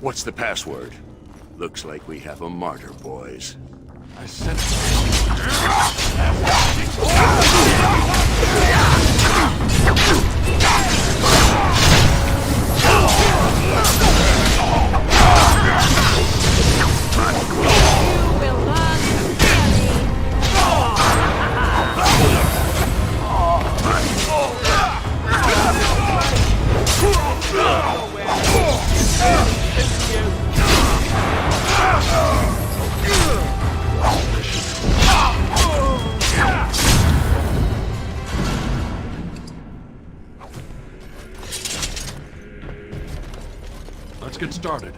What's the password? Looks like we have a martyr, boys. I sense You will learn to fear me. Let's get started.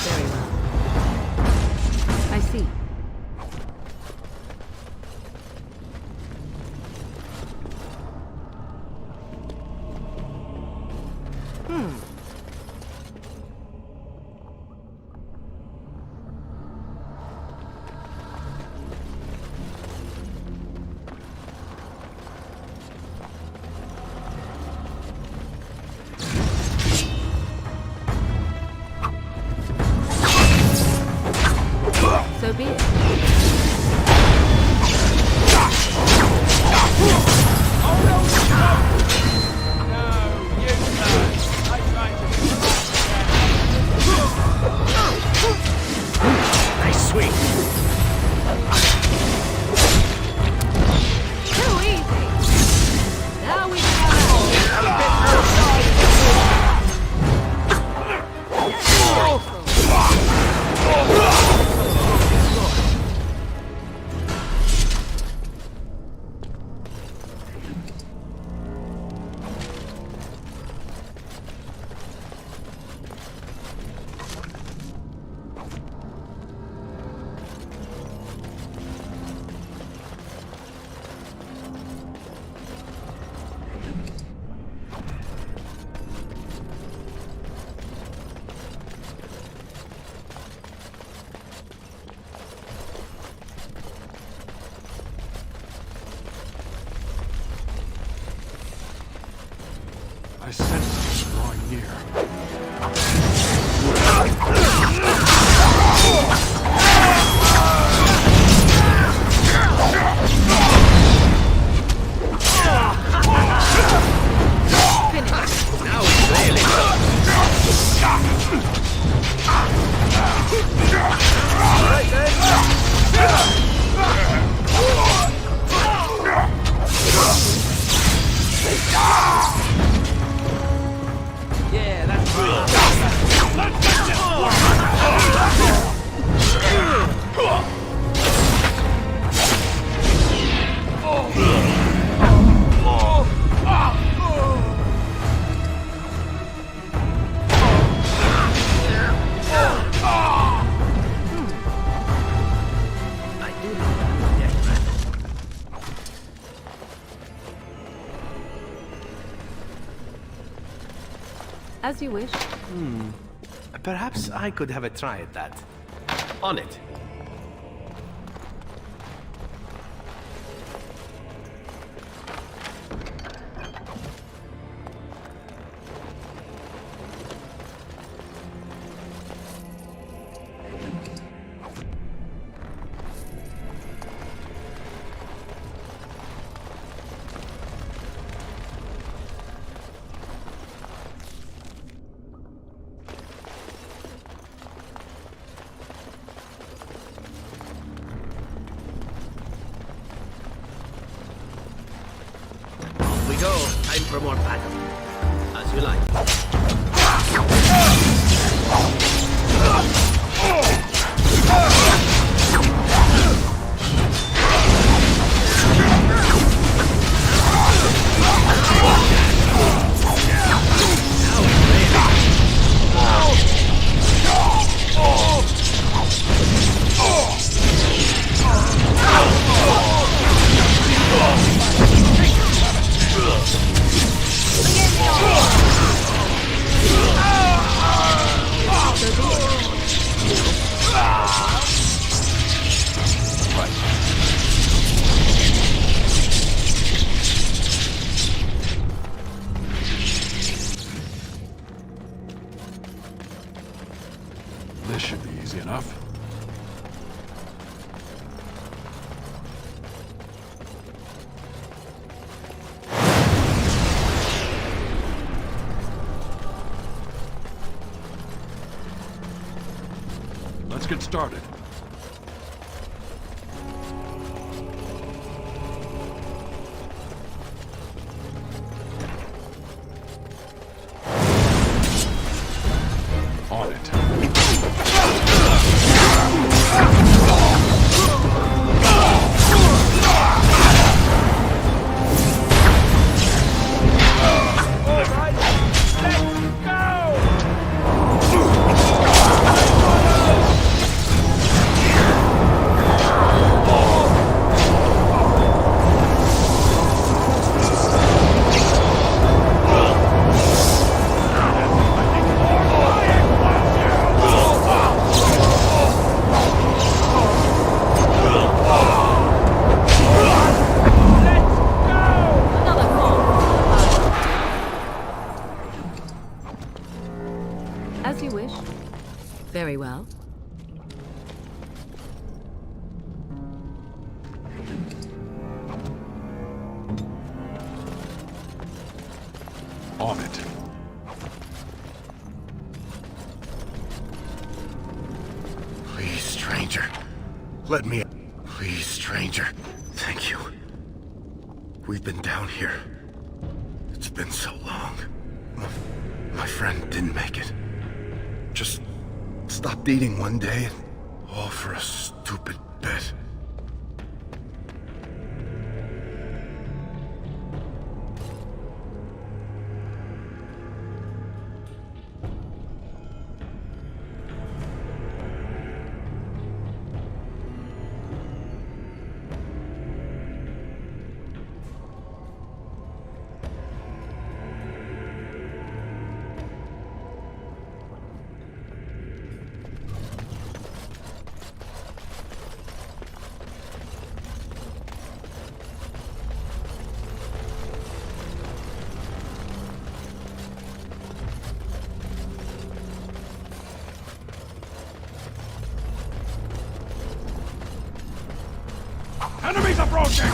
Very well. I see. So be it. Nice swing. Too easy. Now we go. I sense it's drawing near. As you wish. Perhaps I could have a try at that. On it. more battle. As you like. This should be easy enough. Let's get started. On it. Another call. As you wish. Very well. On it. Please, stranger. Let me... Please, stranger. Thank you. We've been down here. It's been so long. My friend didn't make it. Just stopped eating one day, and all for a stupid bet. Enemies approaching!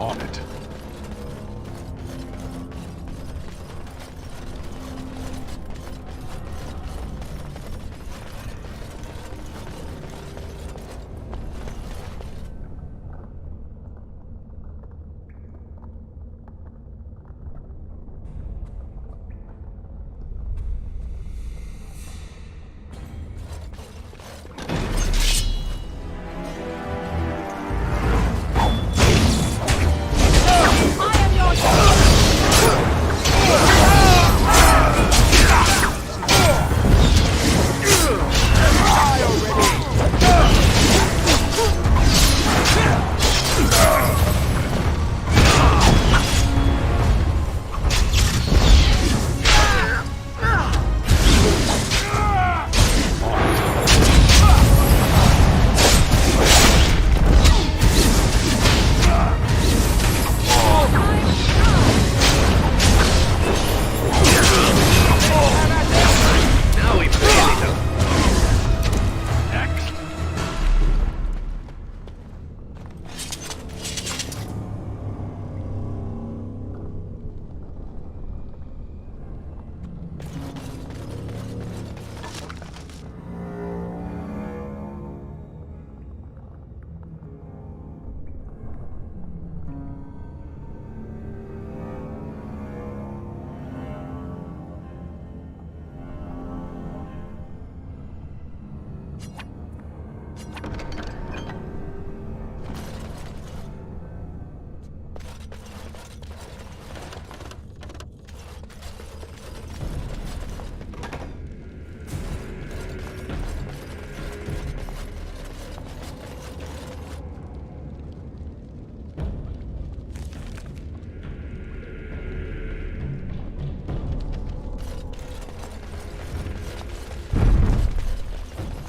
On it.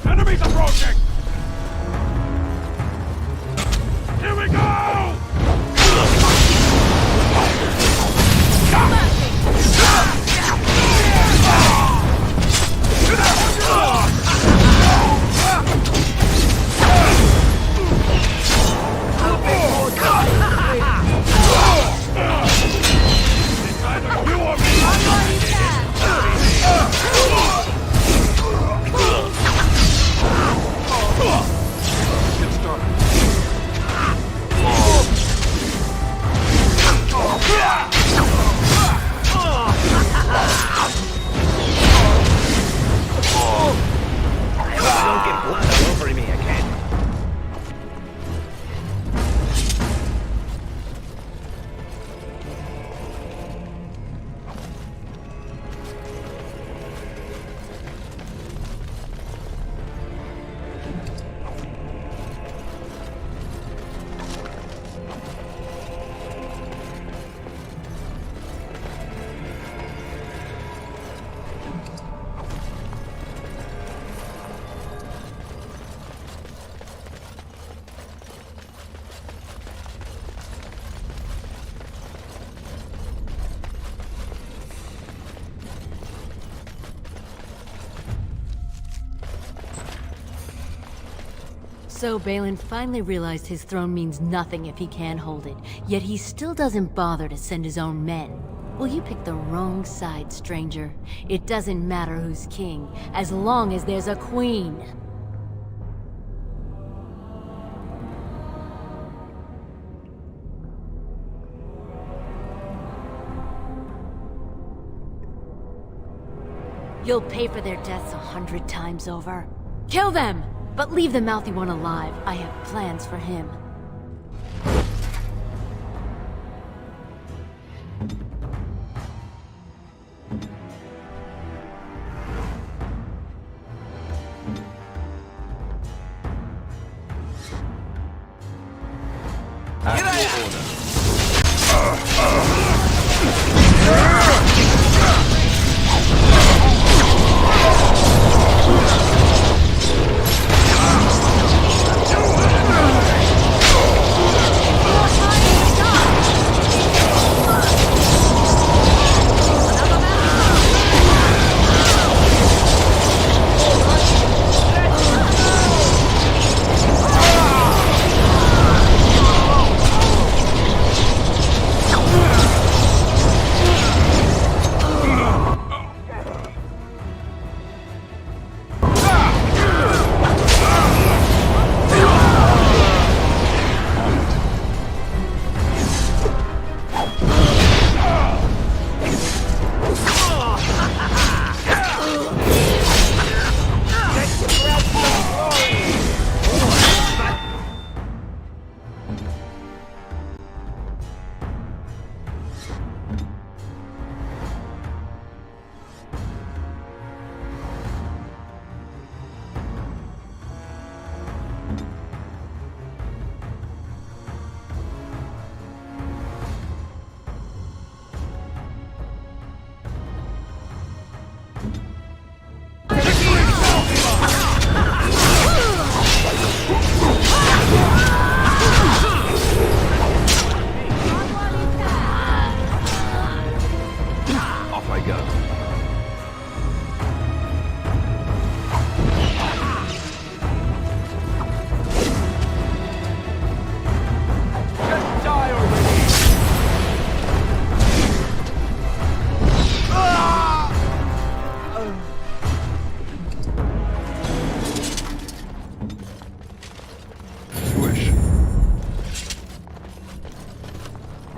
Enemies approaching! Here we go! Don't get blood all over me again. So Balin finally realized his throne means nothing if he can't hold it, yet he still doesn't bother to send his own men. Well, you picked the wrong side, stranger. It doesn't matter who's king, as long as there's a queen. You'll pay for their deaths 100 times over. Kill them! But leave the mouthy one alive. I have plans for him.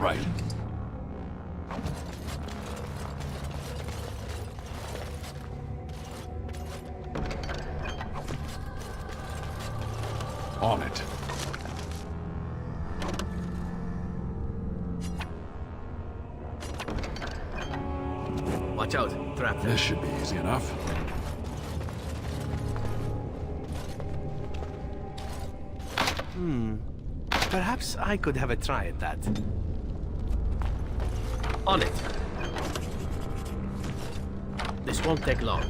Right. On it. Watch out, trap there. This should be easy enough. Perhaps I could have a try at that. On it. This won't take long.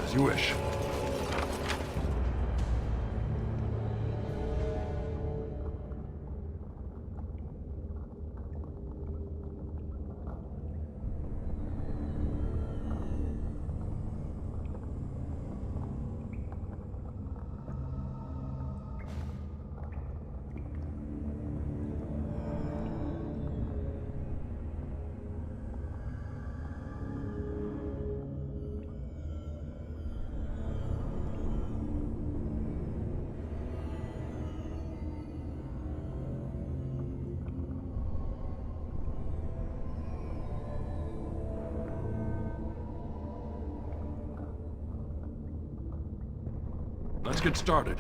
As you wish. Let's get started.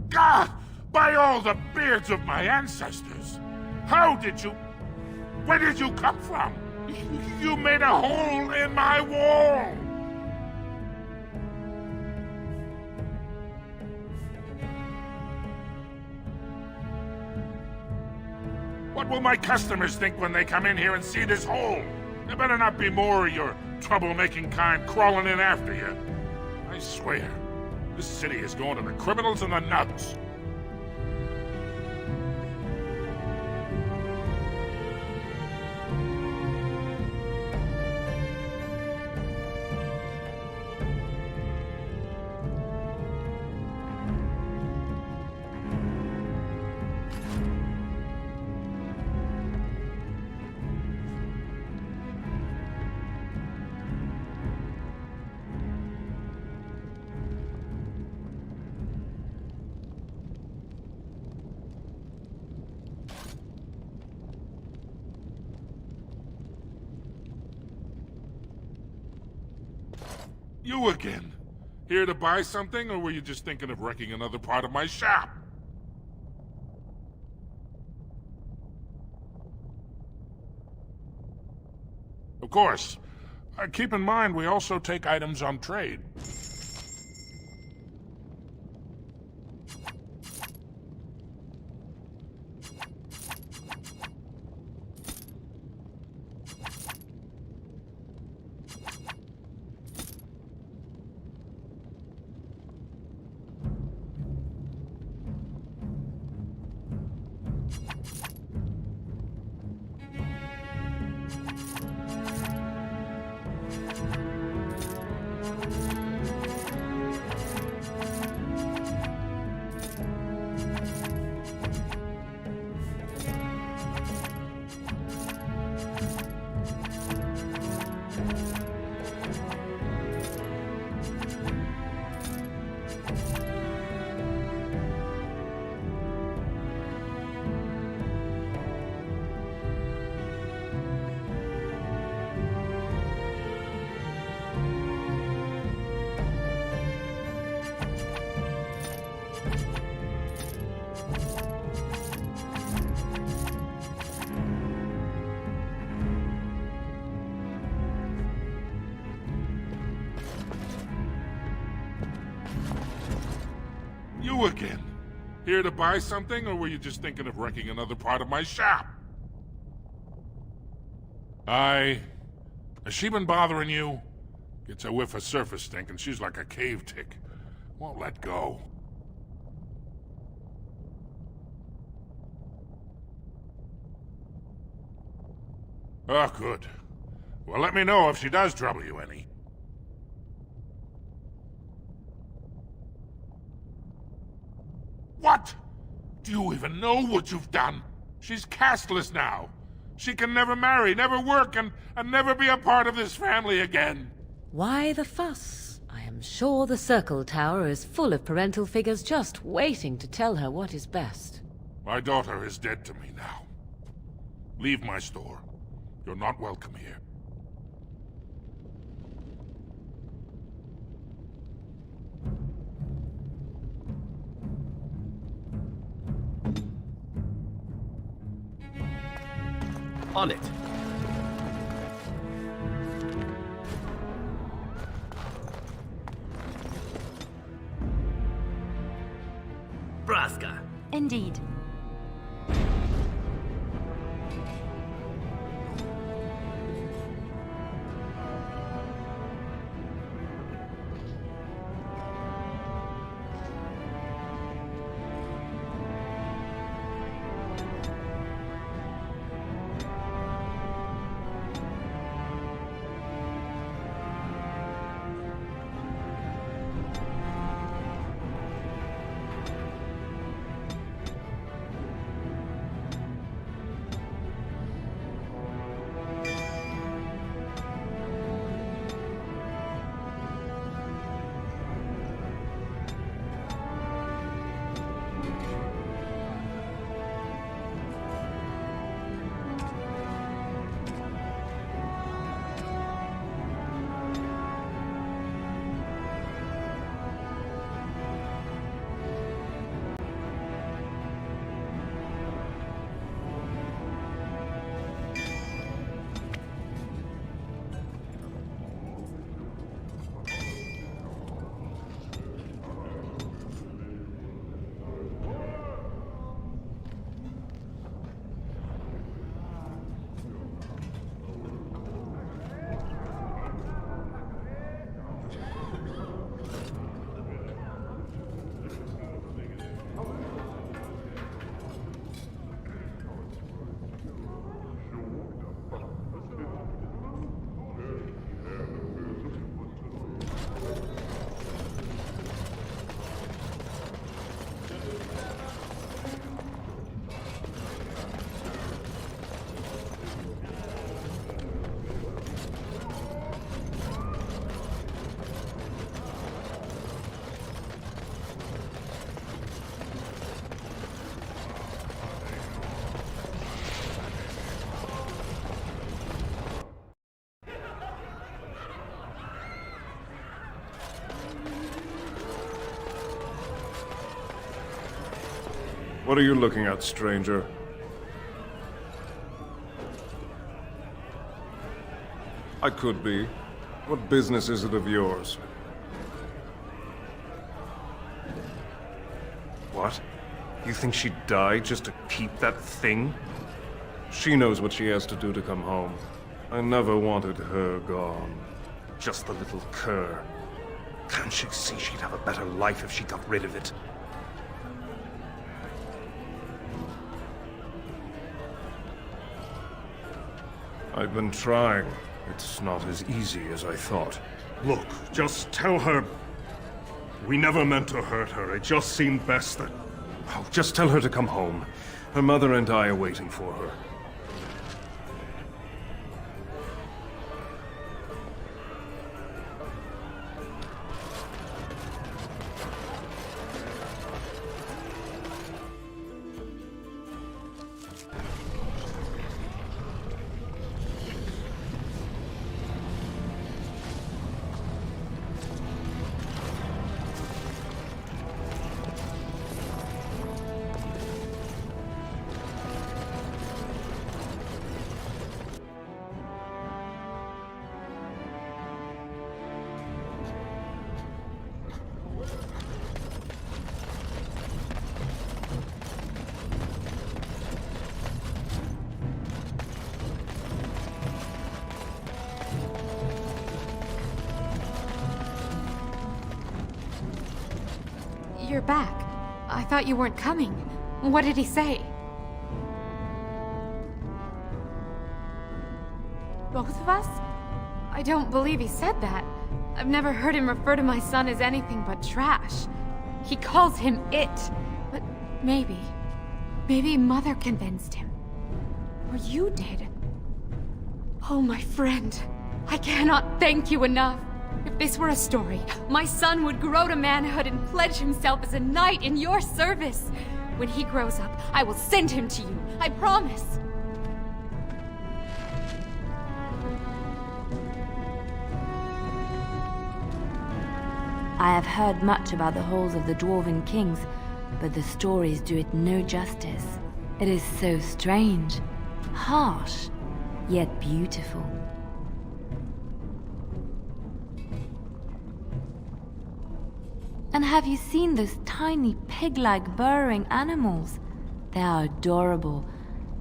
God! By all the beards of my ancestors! How did you... Where did you come from? You made a hole in my wall! What will my customers think when they come in here and see this hole? There better not be more of your troublemaking kind crawling in after you. I swear, this city is going to the criminals and the nuts. You again. Here to buy something, or were you just thinking of wrecking another part of my shop? Of course. Keep in mind, we also take items on trade. You again. Here to buy something, or were you just thinking of wrecking another part of my shop? Aye. Has she been bothering you? Gets a whiff of surface stink and she's like a cave tick. Won't let go. Oh, good. Well, let me know if she does trouble you any. What? Do you even know what you've done? She's castless now. She can never marry, never work, and never be a part of this family again. Why the fuss? I am sure the Circle Tower is full of parental figures just waiting to tell her what is best. My daughter is dead to me now. Leave my store. You're not welcome here. On it. Braska. Indeed. What are you looking at, stranger? I could be. What business is it of yours? What? You think she'd die just to keep that thing? She knows what she has to do to come home. I never wanted her gone. Just the little cur. Can't she see she'd have a better life if she got rid of it? I've been trying. It's not as easy as I thought. Look, just tell her... We never meant to hurt her. It just seemed best that... Oh, just tell her to come home. Her mother and I are waiting for her. you're back. I thought you weren't coming. What did he say? Both of us? I don't believe he said that. I've never heard him refer to my son as anything but trash. He calls him it. But maybe Mother convinced him. Or you did. Oh, my friend. I cannot thank you enough. If this were a story, my son would grow to manhood and pledge himself as a knight in your service. When he grows up, I will send him to you. I promise. I have heard much about the halls of the Dwarven Kings, but the stories do it no justice. It is so strange, harsh, yet beautiful. And have you seen those tiny pig-like burrowing animals? They are adorable.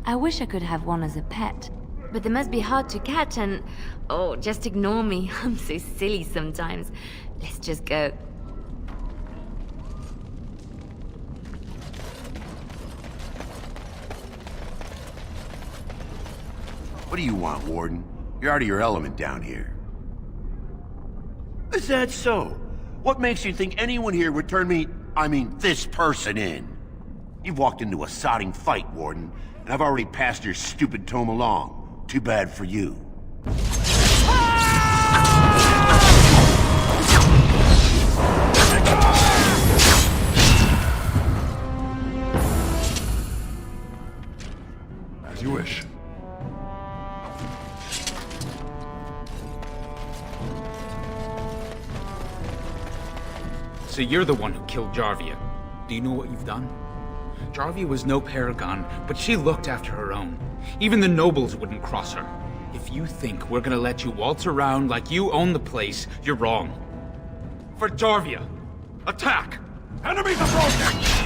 I wish I could have one as a pet. But they must be hard to catch and... Oh, just ignore me. I'm so silly sometimes. Let's just go. What do you want, Warden? You're out of your element down here. Is that so? What makes you think anyone here would turn this person in? You've walked into a sodding fight, Warden, and I've already passed your stupid tome along. Too bad for you. As you wish. So you're the one who killed Jarvia. Do you know what you've done? Jarvia was no paragon, but she looked after her own. Even the nobles wouldn't cross her. If you think we're gonna let you waltz around like you own the place, you're wrong. For Jarvia, attack! Enemies approaching!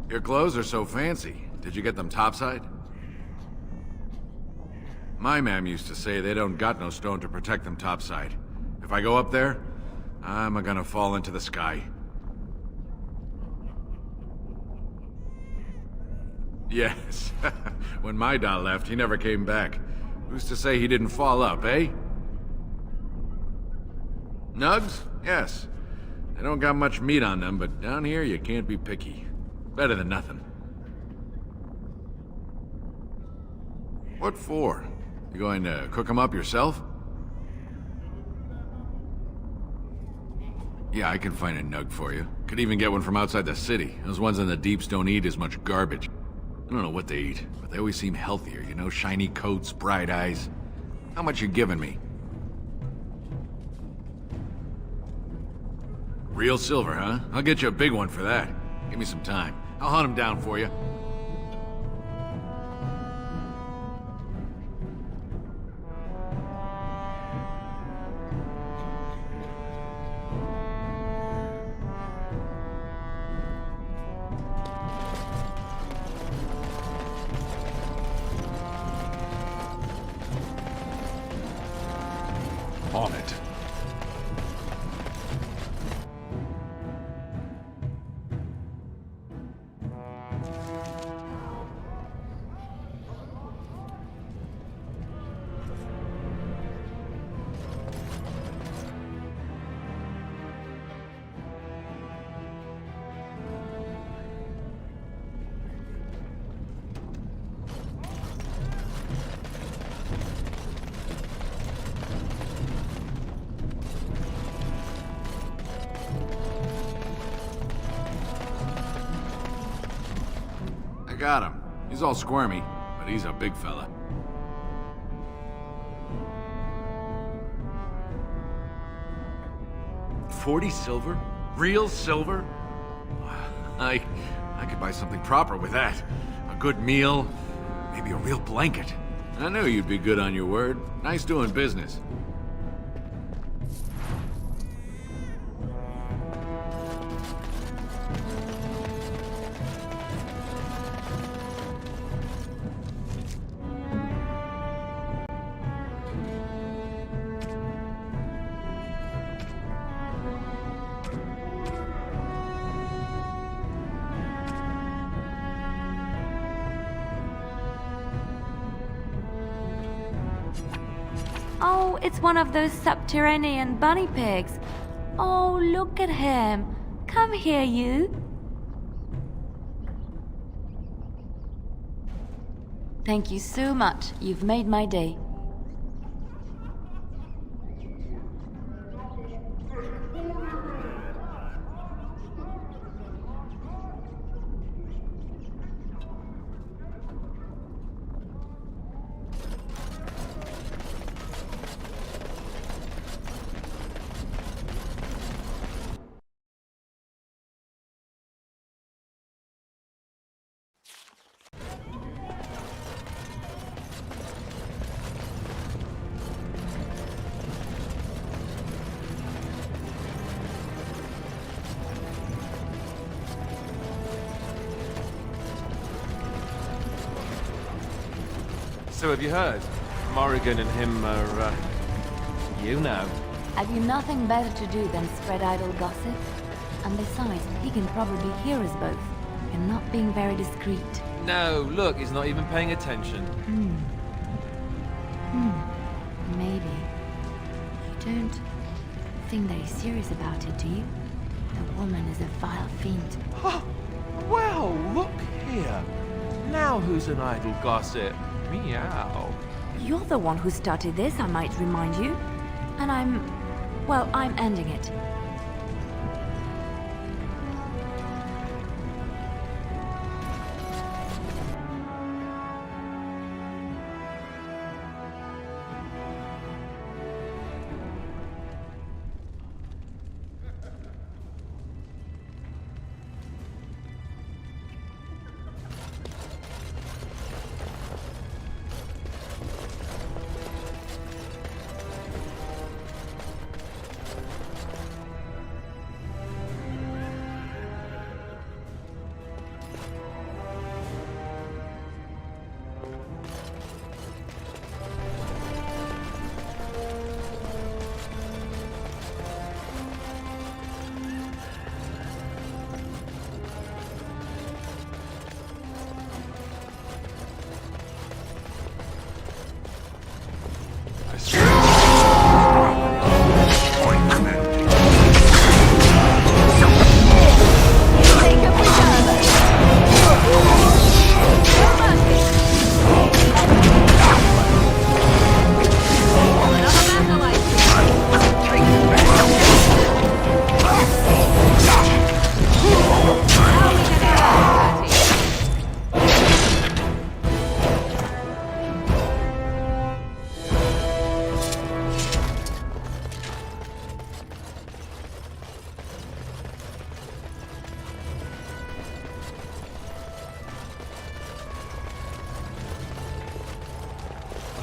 Your clothes are so fancy. Did you get them topside? My mam used to say they don't got no stone to protect them topside. If I go up there, I'm gonna fall into the sky. Yes. When my da left, he never came back. Who's to say he didn't fall up, eh? Nugs? Yes. They don't got much meat on them, but down here you can't be picky. Better than nothing. What for? You going to cook them up yourself? Yeah, I can find a nug for you. Could even get one from outside the city. Those ones in the deeps don't eat as much garbage. I don't know what they eat, but they always seem healthier, you know? Shiny coats, bright eyes. How much you giving me? Real silver, huh? I'll get you a big one for that. Give me some time. I'll hunt him down for you. got him. He's all squirmy, but he's a big fella. $40 silver? Real silver? I could buy something proper with that. A good meal, maybe a real blanket. I knew you'd be good on your word. Nice doing business. Oh, it's one of those subterranean bunny pigs. Oh, look at him. Come here, you. Thank you so much. You've made my day. So have you heard? Morrigan and him are, you know. Have you nothing better to do than spread idle gossip? And besides, he can probably hear us both. You're not being very discreet. No, look, he's not even paying attention. Maybe. You don't think that he's serious about it, do you? The woman is a vile fiend. Well, look here. Now who's an idle gossip? Meow. You're the one who started this, I might remind you. And I'm ending it.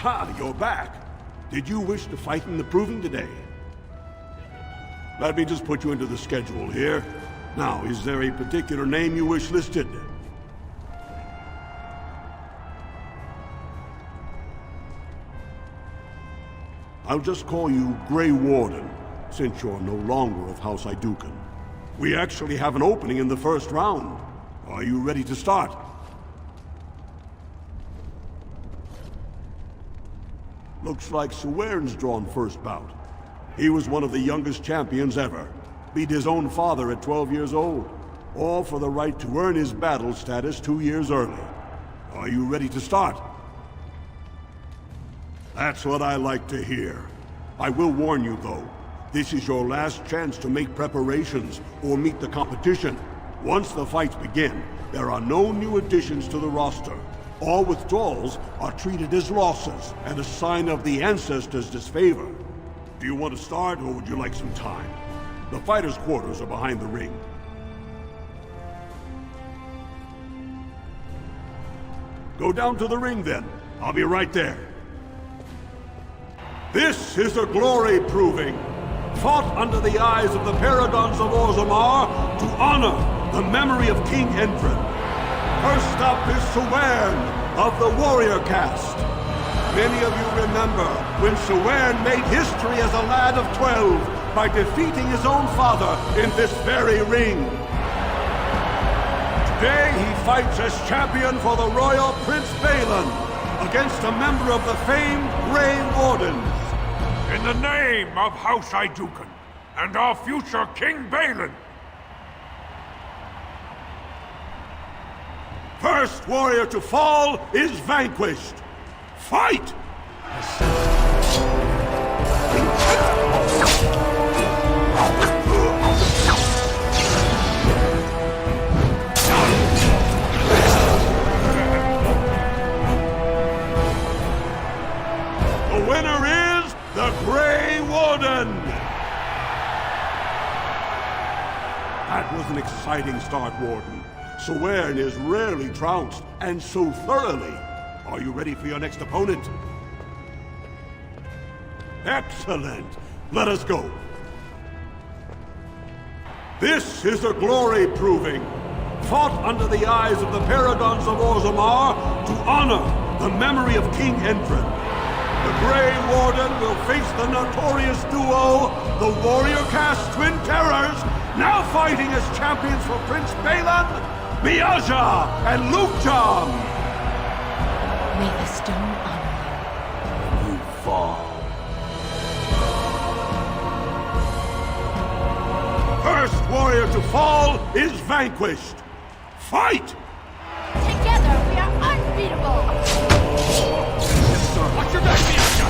Ha! You're back. Did you wish to fight in the Proving today? Let me just put you into the schedule here. Now, is there a particular name you wish listed? I'll just call you Grey Warden, since you're no longer of House Idukan. We actually have an opening in the first round. Are you ready to start? Looks like Suern's drawn first bout. He was one of the youngest champions ever. Beat his own father at 12 years old. All for the right to earn his battle status 2 years early. Are you ready to start? That's what I like to hear. I will warn you, though. This is your last chance to make preparations or meet the competition. Once the fights begin, there are no new additions to the roster. All withdrawals are treated as losses and a sign of the ancestors' disfavor. Do you want to start, or would you like some time? The fighters' quarters are behind the ring. Go down to the ring, then. I'll be right there. This is a glory proving, fought under the eyes of the Paragons of Orzammar to honor the memory of King Endrin. First up is Suwern of the Warrior Caste. Many of you remember when Suwern made history as a lad of 12 by defeating his own father in this very ring. Today he fights as champion for the Royal Prince Balin against a member of the famed Grey Wardens. In the name of House Iduken and our future King Balin. First warrior to fall is vanquished. Fight! The winner is the Grey Warden! That was an exciting start, Warden. Suwern is rarely trounced, and so thoroughly. Are you ready for your next opponent? Excellent! Let us go. This is a glory proving, fought under the eyes of the Paragons of Orzammar to honor the memory of King Endrin. The Grey Warden will face the notorious duo, the Warrior Caste Twin Terrors, now fighting as champions for Prince Balin, Miaja and Lukejam! May the stone honor you fall. First warrior to fall is vanquished. Fight! Together we are unbeatable! Watch your back, Miaja!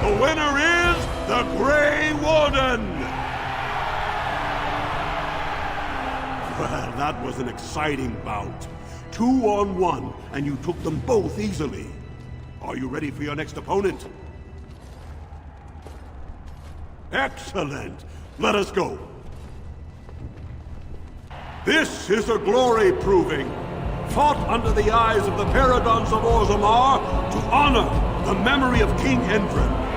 The winner is the Grey Warden! Well, that was an exciting bout. 2-on-1, and you took them both easily. Are you ready for your next opponent? Excellent! Let us go. This is a glory proving, fought under the eyes of the Paragons of Orzammar to honor the memory of King Endrin.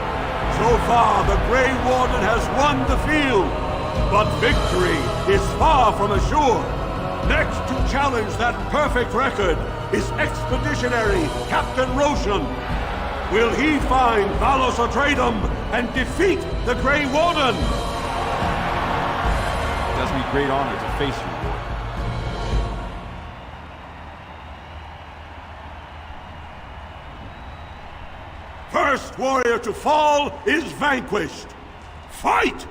So far, the Grey Warden has won the field, but victory is far from assured. Next to challenge that perfect record is Expeditionary Captain Roshan. Will he find Valos Atreides and defeat the Grey Warden? It does me great honor to face you, Warden. First warrior to fall is vanquished. Fight!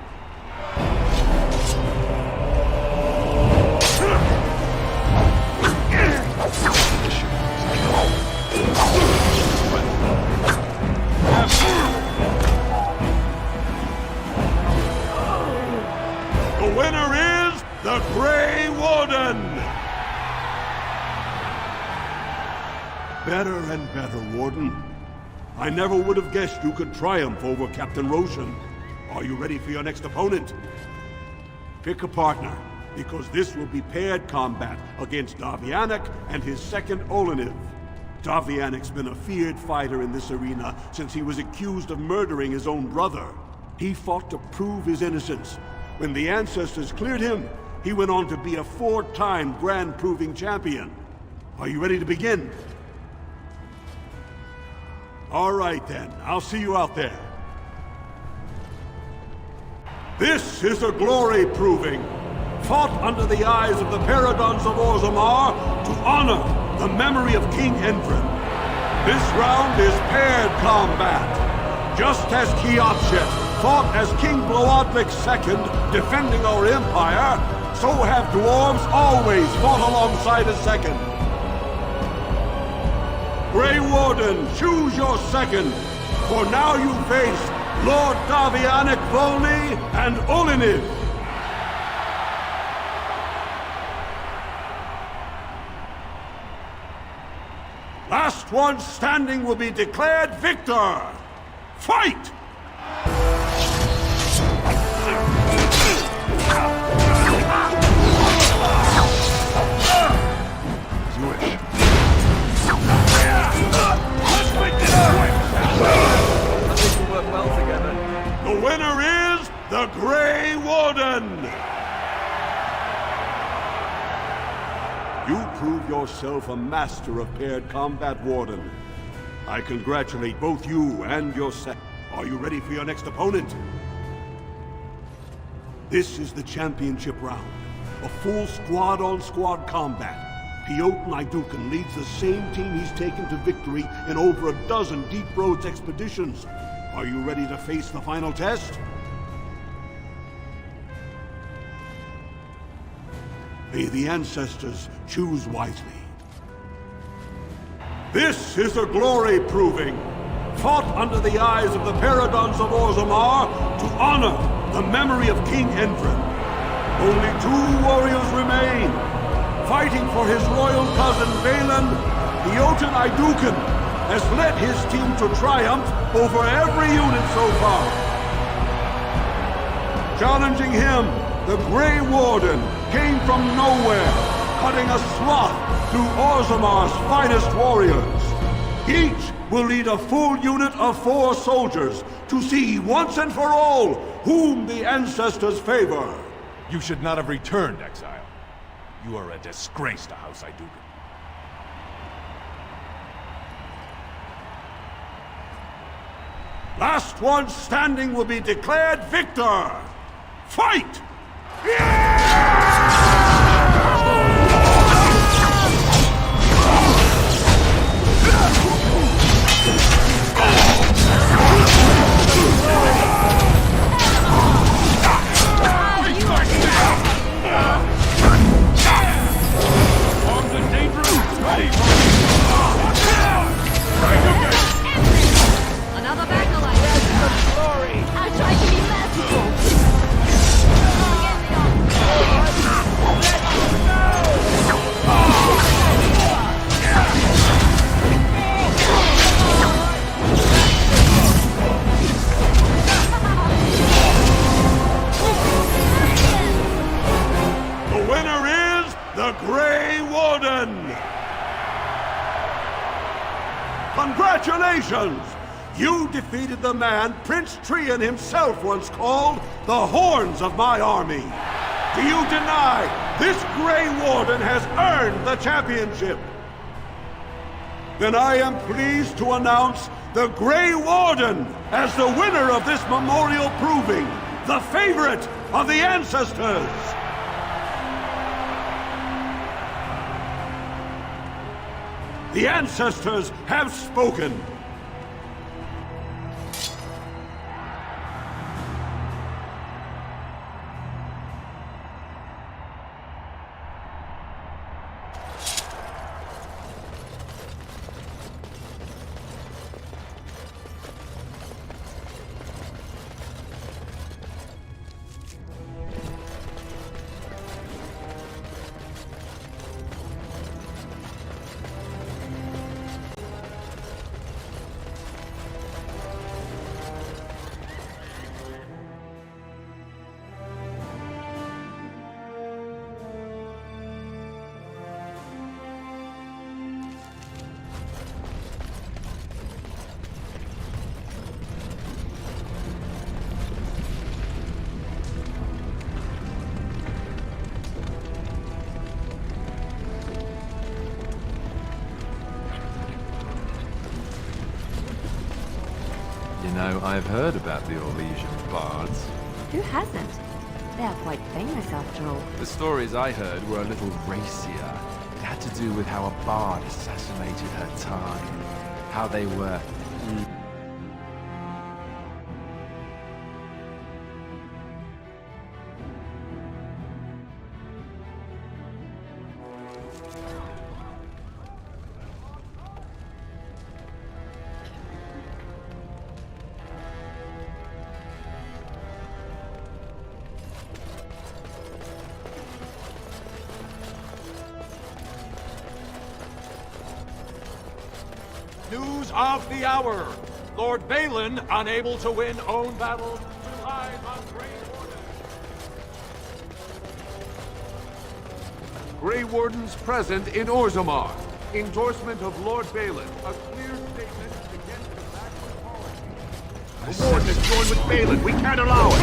The winner is the Grey Warden! Better and better, Warden. I never would have guessed you could triumph over Captain Roshan. Are you ready for your next opponent? Pick a partner, because this will be paired combat against Davianic and his second Olaniv. Davianic's been a feared fighter in this arena since he was accused of murdering his own brother. He fought to prove his innocence. When the ancestors cleared him, he went on to be a 4-time Grand Proving Champion. Are you ready to begin? All right then, I'll see you out there. This is a glory proving, fought under the eyes of the Paragons of Orzammar to honor the memory of King Endrin. This round is paired combat. Just as Kiatchet fought as King Bloodlick II, defending our empire, so have dwarves always fought alongside a second. Grey Warden, choose your second, for now you face Lord Davianic Volney and Oliniv. Last one standing will be declared victor. Fight! The winner is the Grey Warden! You prove yourself a master of paired combat, Warden. I congratulate both you and your set. Are you ready for your next opponent? This is the championship round. A full squad-on-squad combat. Piotr Naidukan leads the same team he's taken to victory in over a dozen Deep Roads expeditions. Are you ready to face the final test? May the ancestors choose wisely. This is a glory proving, fought under the eyes of the Paragons of Orzammar to honor the memory of King Endrin. Only 2 warriors remain. Fighting for his royal cousin Balin, Piotr Naidukan has led his team to triumph over every unit so far. Challenging him, the Grey Warden came from nowhere, cutting a swath through Orzammar's finest warriors. Each will lead a full unit of 4 soldiers to see once and for all whom the ancestors favor. You should not have returned, Exile. You are a disgrace to House Naidukan. Last one standing will be declared victor. Fight! Another battle like this. Glory. I tried to be merciful. The winner is the Grey Warden. Congratulations! You defeated the man Prince Trian himself once called the Horns of my army. Do you deny this Grey Warden has earned the championship? Then I am pleased to announce the Grey Warden as the winner of this memorial proving, the favorite of the ancestors. The ancestors have spoken. You know, I've heard about the Orlesian bards. Who hasn't? They are quite famous after all. The stories I heard were a little racier. It had to do with how a bard assassinated her target. How they were... News of the hour! Lord Balin, unable to win own battle, relies on Grey Warden. Grey Wardens present in Orzammar. Endorsement of Lord Balin. A clear statement against the backward policy. The Warden has joined with Balin. We can't allow it.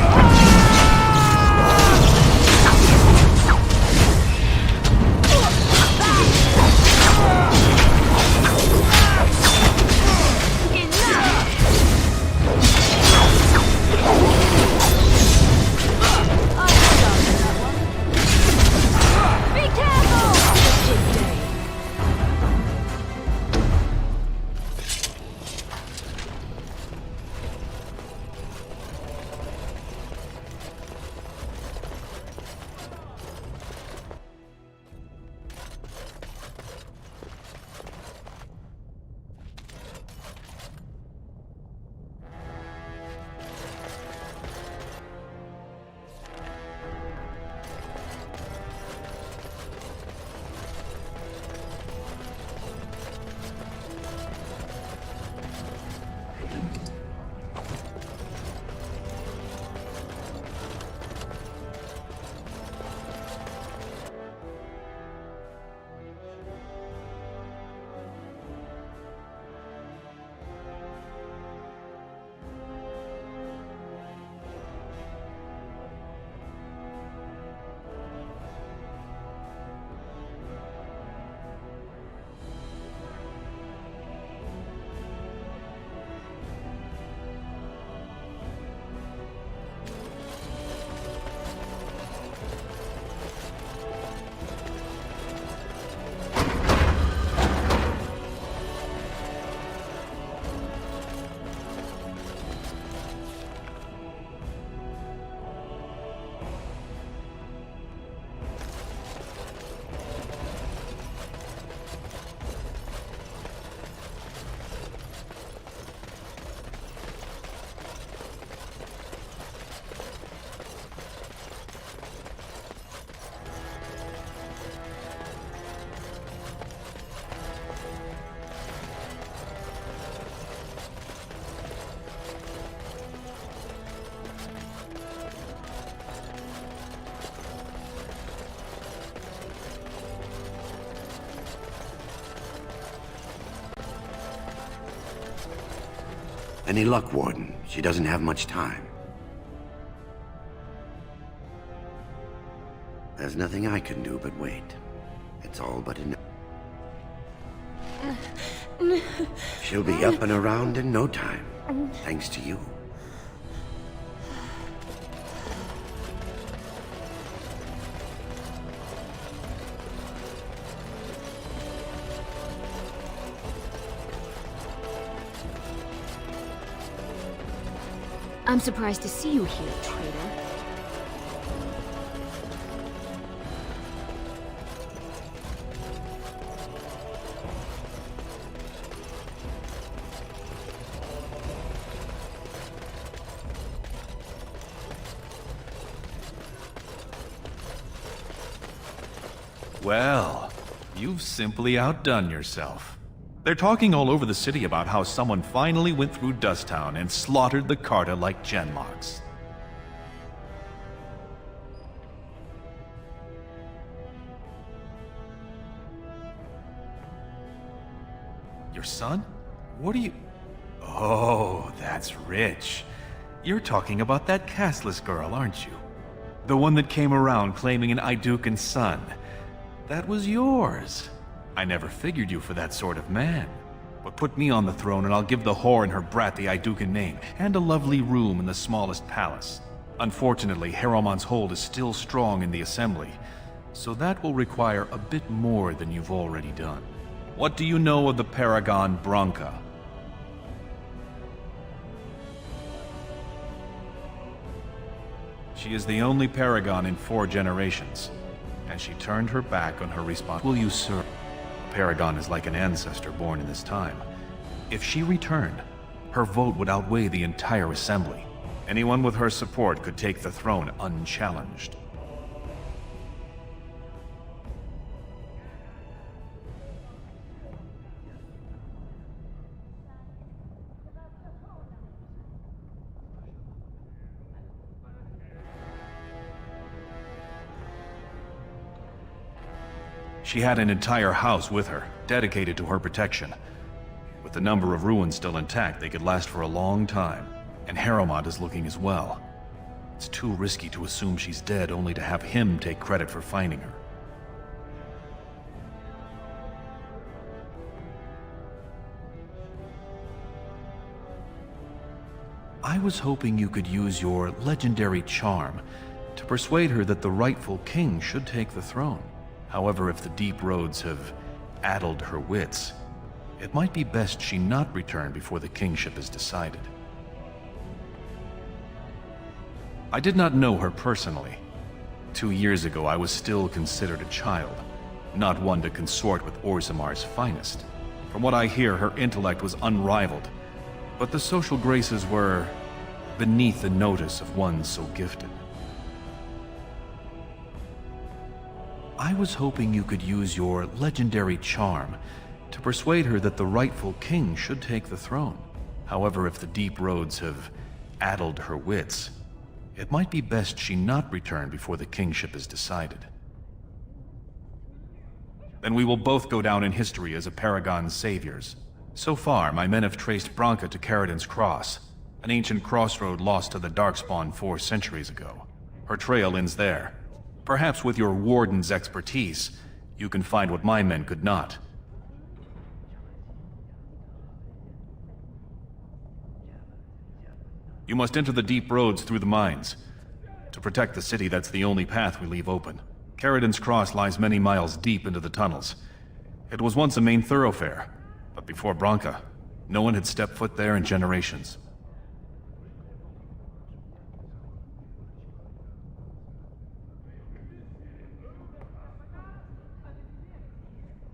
Any luck, Warden? She doesn't have much time. There's nothing I can do but wait. It's all but enough. She'll be up and around in no time, thanks to you. I'm surprised to see you here, traitor. Well, you've simply outdone yourself. They're talking all over the city about how someone finally went through Dusttown and slaughtered the Carta like Genlocks. Your son? What are you... Oh, that's rich. You're talking about that castless girl, aren't you? The one that came around claiming an Idukan son. That was yours. I never figured you for that sort of man. But put me on the throne and I'll give the whore and her brat the Idukan name, and a lovely room in the smallest palace. Unfortunately, Hieromon's hold is still strong in the Assembly, so that will require a bit more than you've already done. What do you know of the Paragon Branca? She is the only Paragon in 4 generations. and she turned her back on her response. Will you serve? A paragon is like an ancestor born in this time. If she returned, her vote would outweigh the entire assembly. Anyone with her support could take the throne unchallenged. She had an entire house with her, dedicated to her protection. With the number of ruins still intact, they could last for a long time. And Harrowmont is looking as well. It's too risky to assume she's dead only to have him take credit for finding her. I was hoping you could use your legendary charm to persuade her that the rightful king should take the throne. However, if the deep roads have addled her wits, it might be best she not return before the kingship is decided. I did not know her personally. 2 years ago, I was still considered a child, not one to consort with Orzamar's finest. From what I hear, her intellect was unrivaled, but the social graces were beneath the notice of one so gifted. I was hoping you could use your legendary charm to persuade her that the rightful king should take the throne. However, if the deep roads have addled her wits, it might be best she not return before the kingship is decided. Then we will both go down in history as a Paragon's saviors. So far, my men have traced Branka to Caridin's Cross, an ancient crossroad lost to the Darkspawn 4 centuries ago. Her trail ends there. Perhaps with your warden's expertise, you can find what my men could not. You must enter the deep roads through the mines. To protect the city, that's the only path we leave open. Caridin's Cross lies many miles deep into the tunnels. It was once a main thoroughfare, but before Branka, no one had stepped foot there in generations.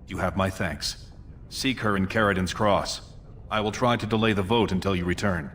You have my thanks. Seek her in Caridin's Cross. I will try to delay the vote until you return.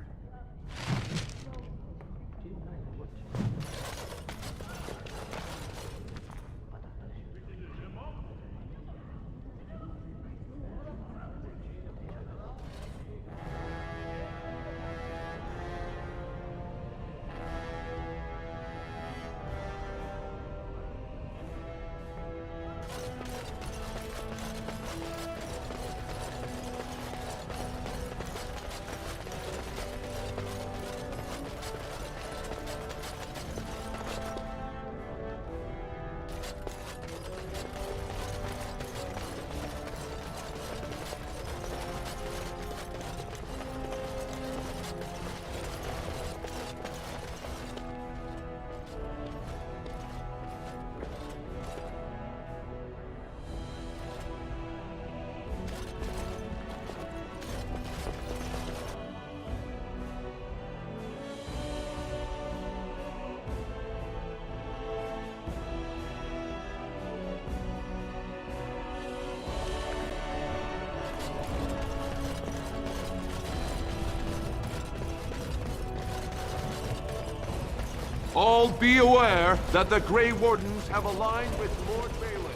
All be aware that the Grey Wardens have aligned with Lord Balin.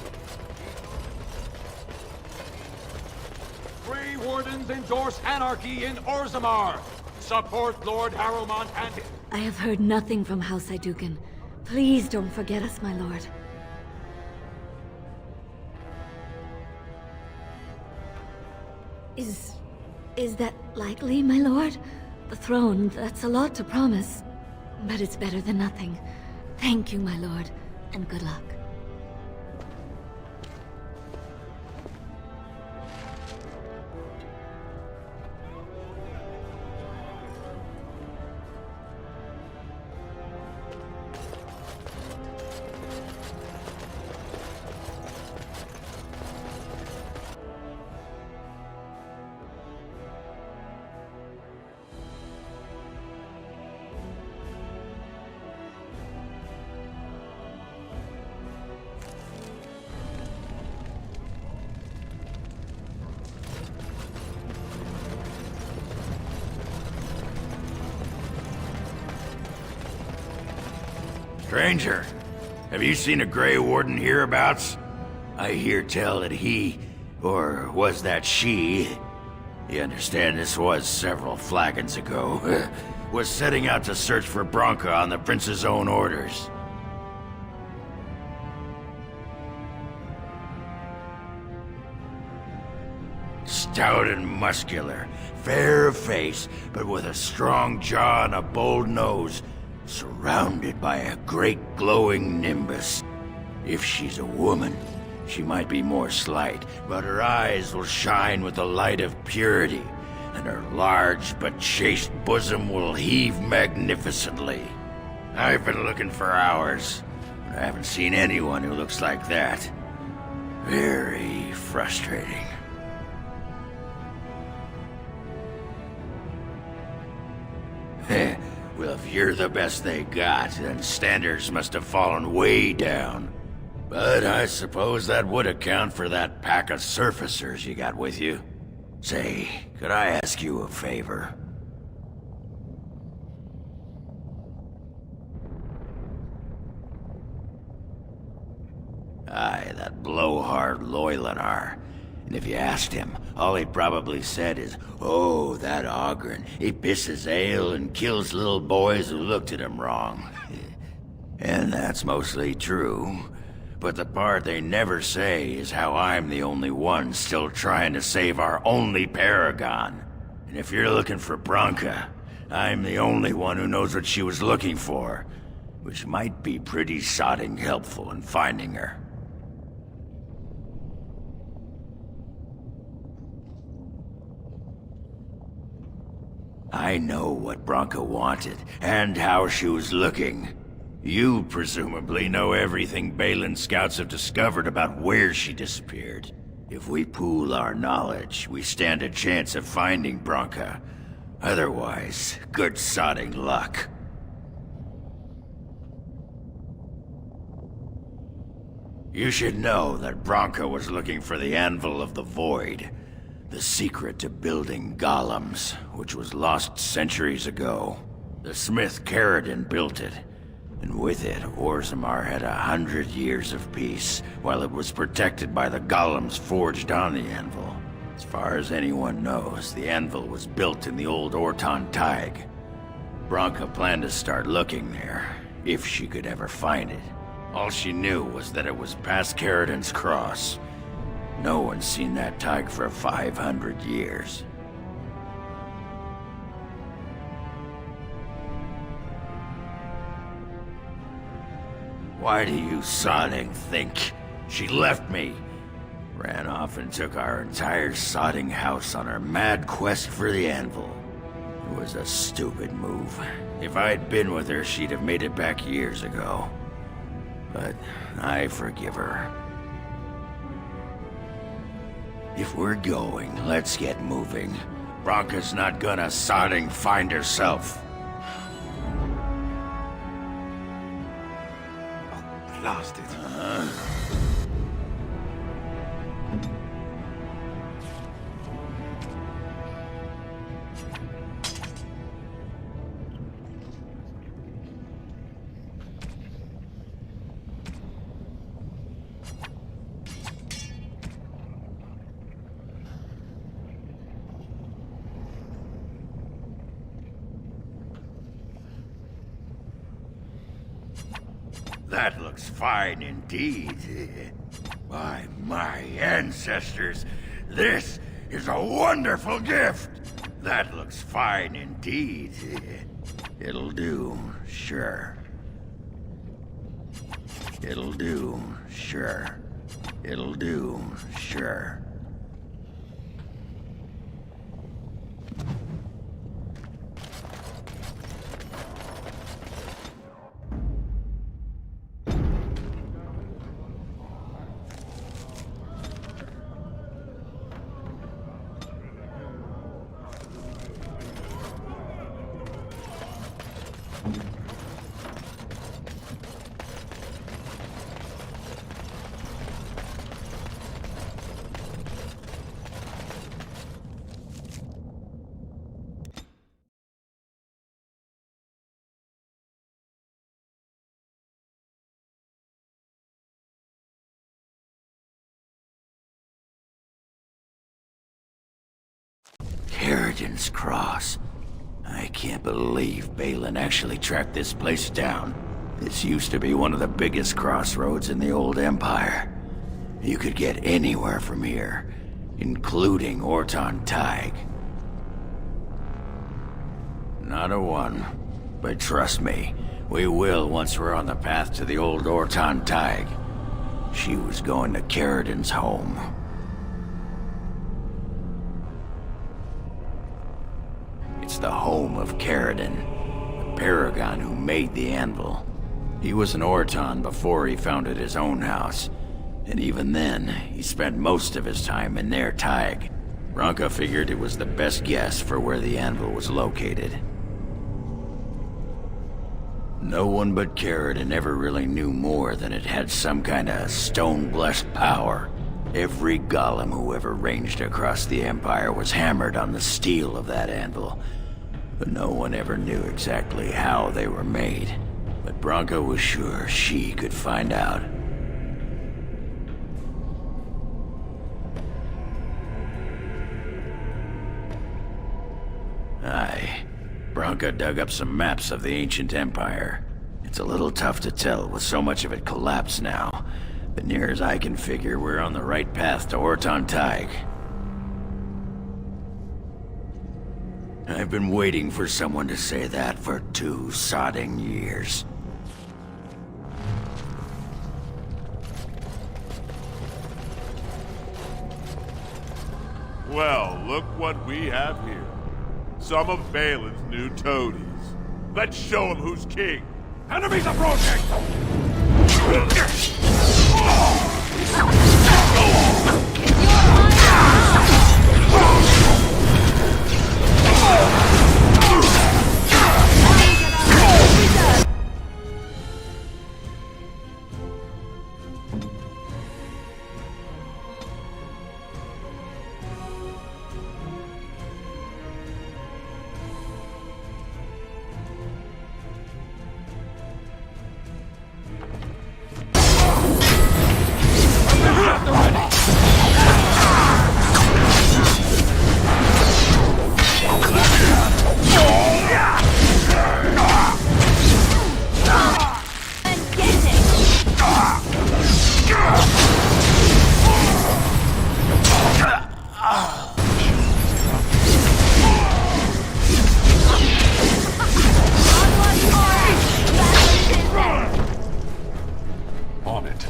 Grey Wardens endorse anarchy in Orzammar. Support Lord Harrowmont and... I have heard nothing from House Ayduken. Please don't forget us, my lord. Is that likely, my lord? The throne, that's a lot to promise. But it's better than nothing. Thank you, my lord, and good luck. Stranger, have you seen a Grey Warden hereabouts? I hear tell that he, or was that she, you understand this was several flagons ago, was setting out to search for Branka on the Prince's own orders. Stout and muscular, fair of face, but with a strong jaw and a bold nose, surrounded by a great glowing nimbus. If she's a woman, she might be more slight, but her eyes will shine with the light of purity, and her large but chaste bosom will heave magnificently. I've been looking for hours, but I haven't seen anyone who looks like that. Very frustrating. Well, if you're the best they got, then standards must have fallen way down. But I suppose that would account for that pack of surfacers you got with you. Say, could I ask you a favor? Aye, that blowhard Loylanar. And if you asked him, all he probably said is, "Oh, that Ogren, he pisses ale and kills little boys who looked at him wrong." And that's mostly true. But the part they never say is how I'm the only one still trying to save our only paragon. And if you're looking for Branka, I'm the only one who knows what she was looking for, which might be pretty sodding helpful in finding her. I know what Branka wanted, and how she was looking. You presumably know everything Balin scouts have discovered about where she disappeared. If we pool our knowledge, we stand a chance of finding Branka. Otherwise, good sodding luck. You should know that Branka was looking for the Anvil of the Void. The secret to building golems, which was lost centuries ago. The smith Caridin built it, and with it, Orzammar had 100 years of peace, while it was protected by the golems forged on the anvil. As far as anyone knows, the anvil was built in the old Orton Tig. Branka planned to start looking there, if she could ever find it. All she knew was that it was past Caridin's cross. No one's seen that Tig for 500 years. Why do you sodding think? She left me. Ran off and took our entire sodding house on her mad quest for the anvil. It was a stupid move. If I'd been with her, she'd have made it back years ago. But I forgive her. If we're going, let's get moving. Branka's not gonna sodding find herself. I lost it. That looks fine indeed. By my ancestors, this is a wonderful gift. That looks fine indeed. It'll do, sure. It'll do, sure. It'll do, sure. Carradin's Cross. I can't believe Balin actually tracked this place down. This used to be one of the biggest crossroads in the old Empire. You could get anywhere from here, including Orton Tig. Not a one. But trust me, we will once we're on the path to the old Orton Tig. She was going to Carradin's home. It's the home of Carradin, the paragon who made the anvil. He was an Orton before he founded his own house. And even then, he spent most of his time in their Tig. Branka figured it was the best guess for where the anvil was located. No one but Carradin ever really knew more than it had some kind of stone-blessed power. Every golem who ever ranged across the Empire was hammered on the steel of that anvil. But no one ever knew exactly how they were made. But Branka was sure she could find out. Aye. Branka dug up some maps of the ancient empire. It's a little tough to tell with so much of it collapsed now, but near as I can figure, we're on the right path to Orton Tig. I've been waiting for someone to say that for 2 sodding years. Well, look what we have here. Some of Balin's new toadies. Let's show him who's king. Enemies approaching! On it.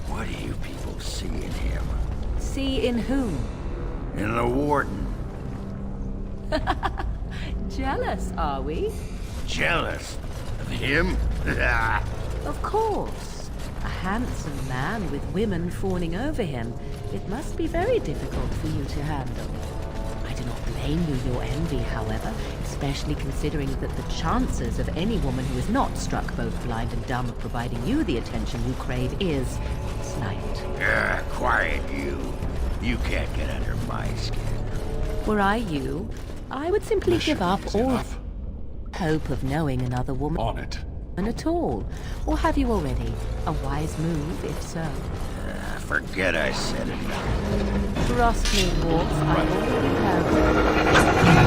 What do you people see in him? See in whom? In the Warden. Jealous, are we? Jealous? Of him? Of course. A handsome man with women fawning over him. It must be very difficult for you to handle. I do not blame you your envy, however, especially considering that the chances of any woman who is not struck both blind and dumb providing you the attention you crave is slight. Quiet you. You can't get under my skin. Were I you, I would simply give up all hope of knowing another woman. On it. At all. Or have you already? A wise move, if so. Forget I said it. Trust me, Wolf, I already have.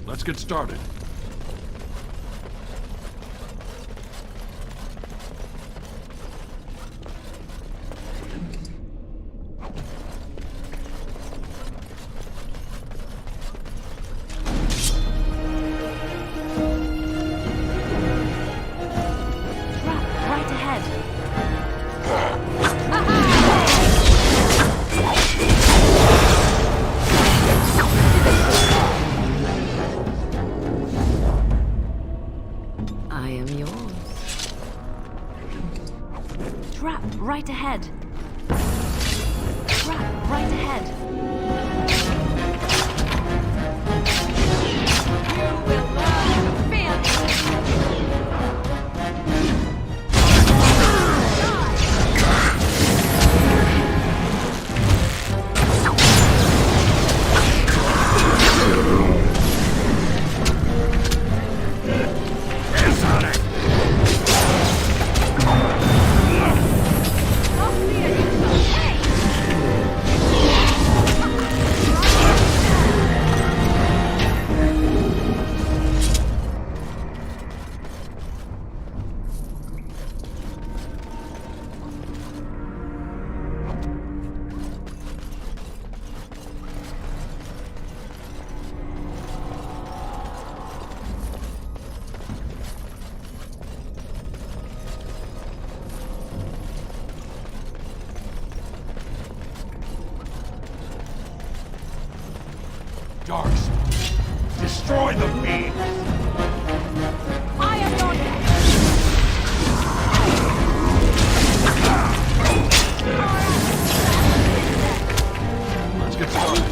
Let's get started. Right ahead. I am yours. Trap right ahead. Trap right ahead. Darks, destroy the fiend! I am your death! Let's get started.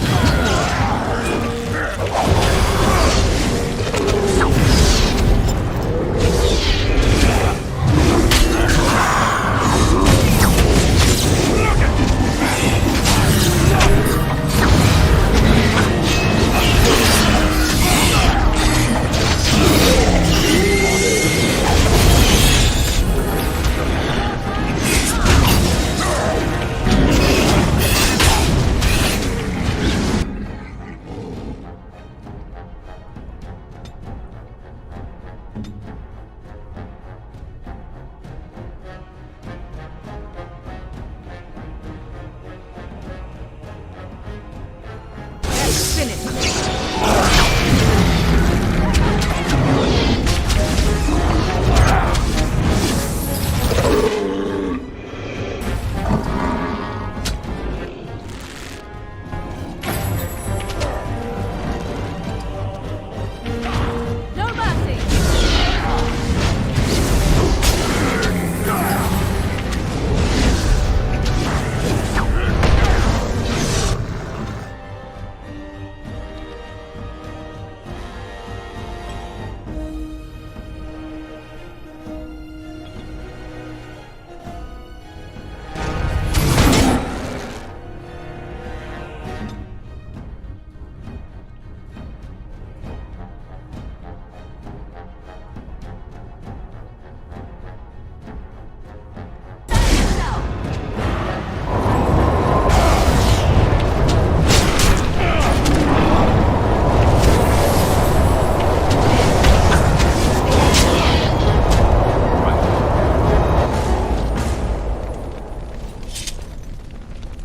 No mercy!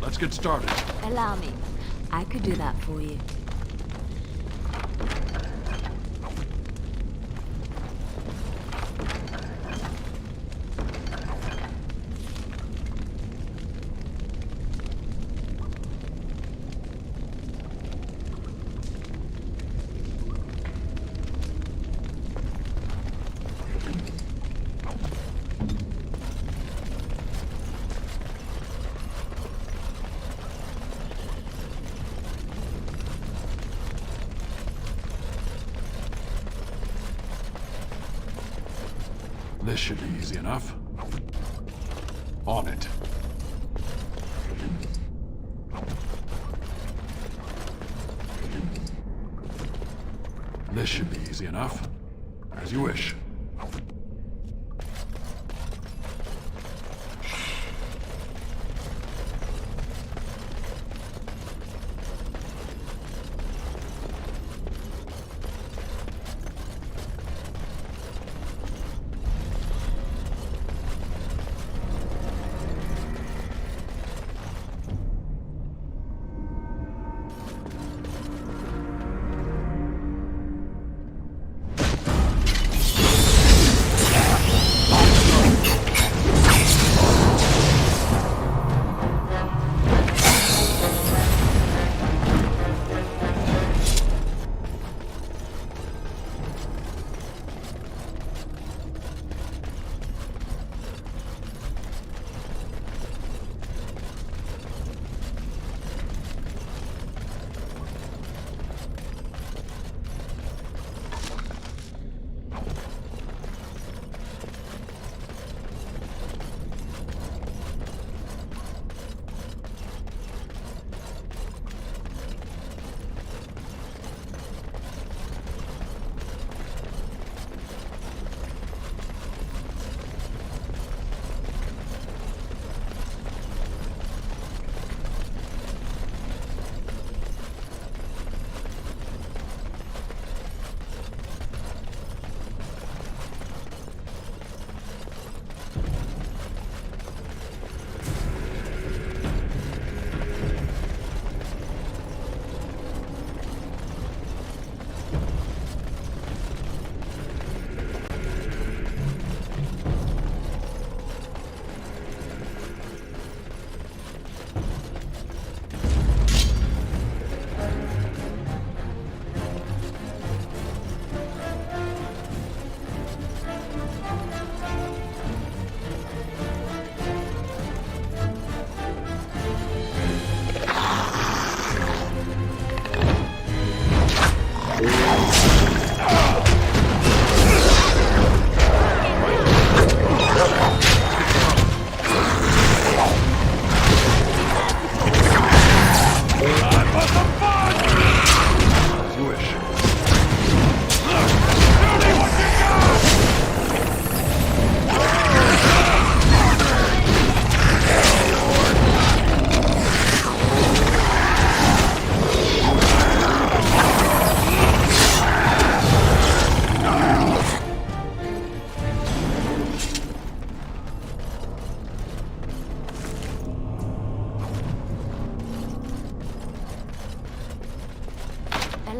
Let's get started. Allow me. I could do that for you. This should be easy enough. On it. This should be easy enough. As you wish.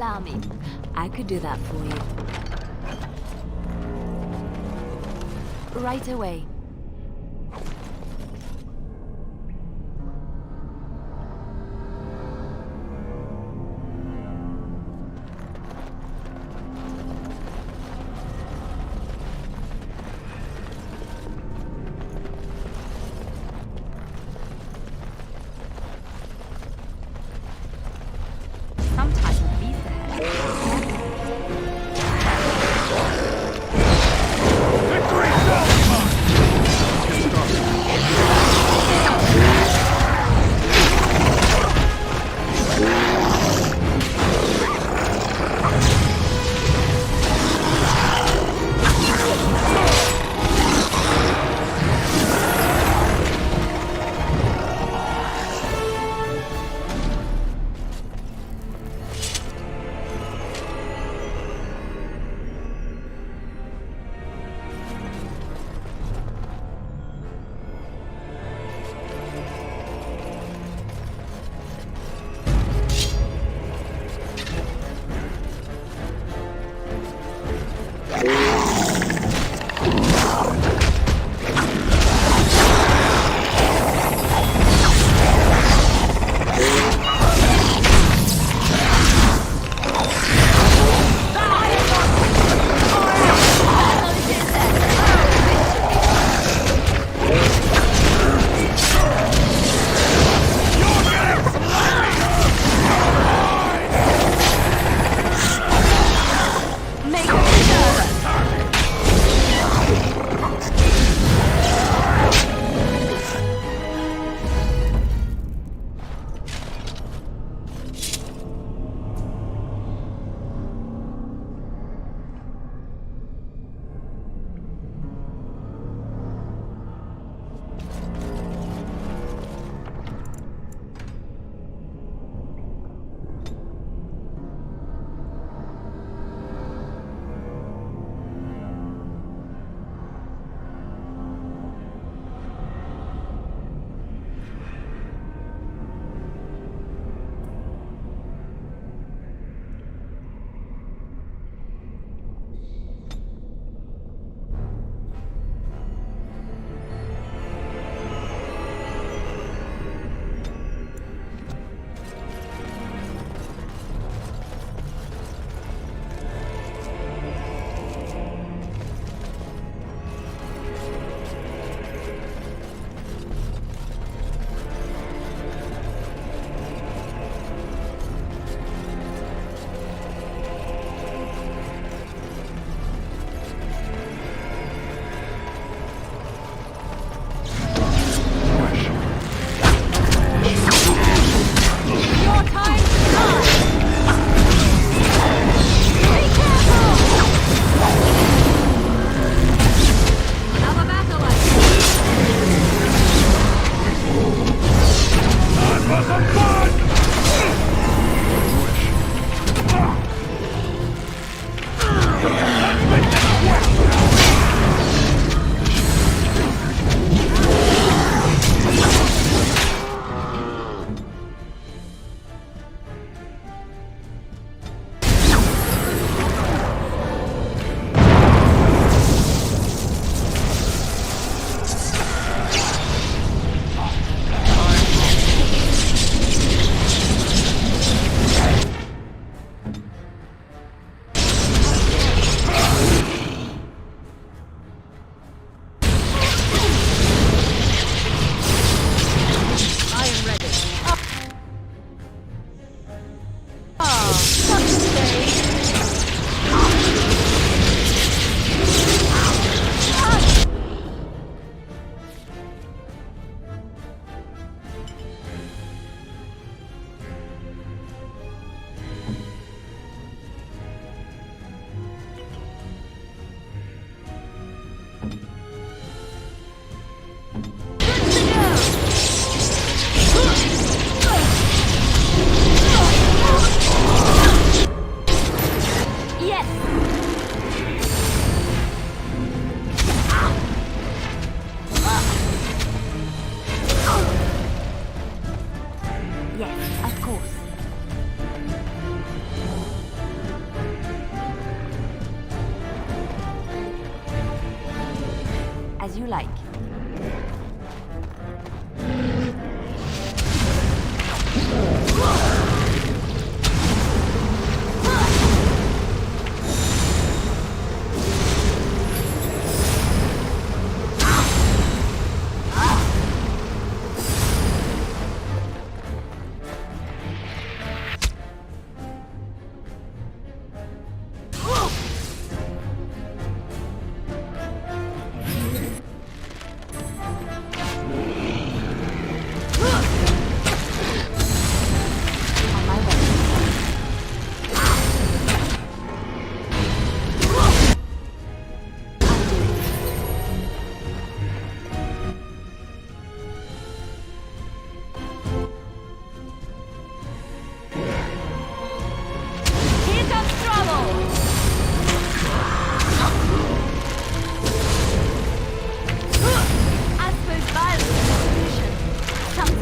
allow me. I could do that for you. Right away. Some type of beast ahead.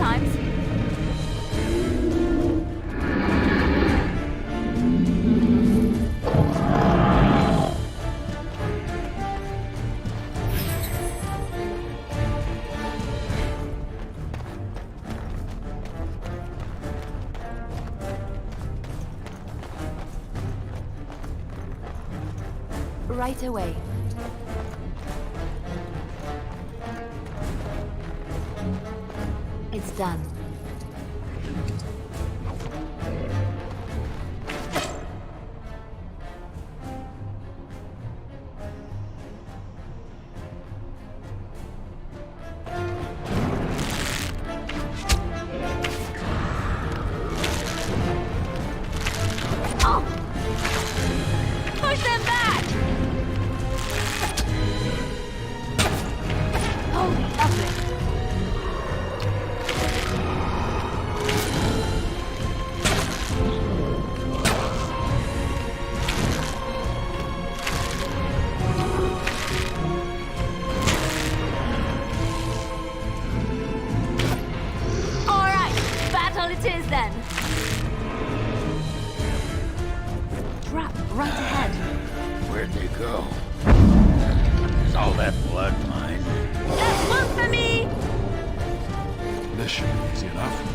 sometimes. Right away. It's done. Oh! Push them back! Holy epic! Alright, battle it is then! Trap right ahead. Where'd they go? Is all that blood mine? That's one for me! This should be easy enough.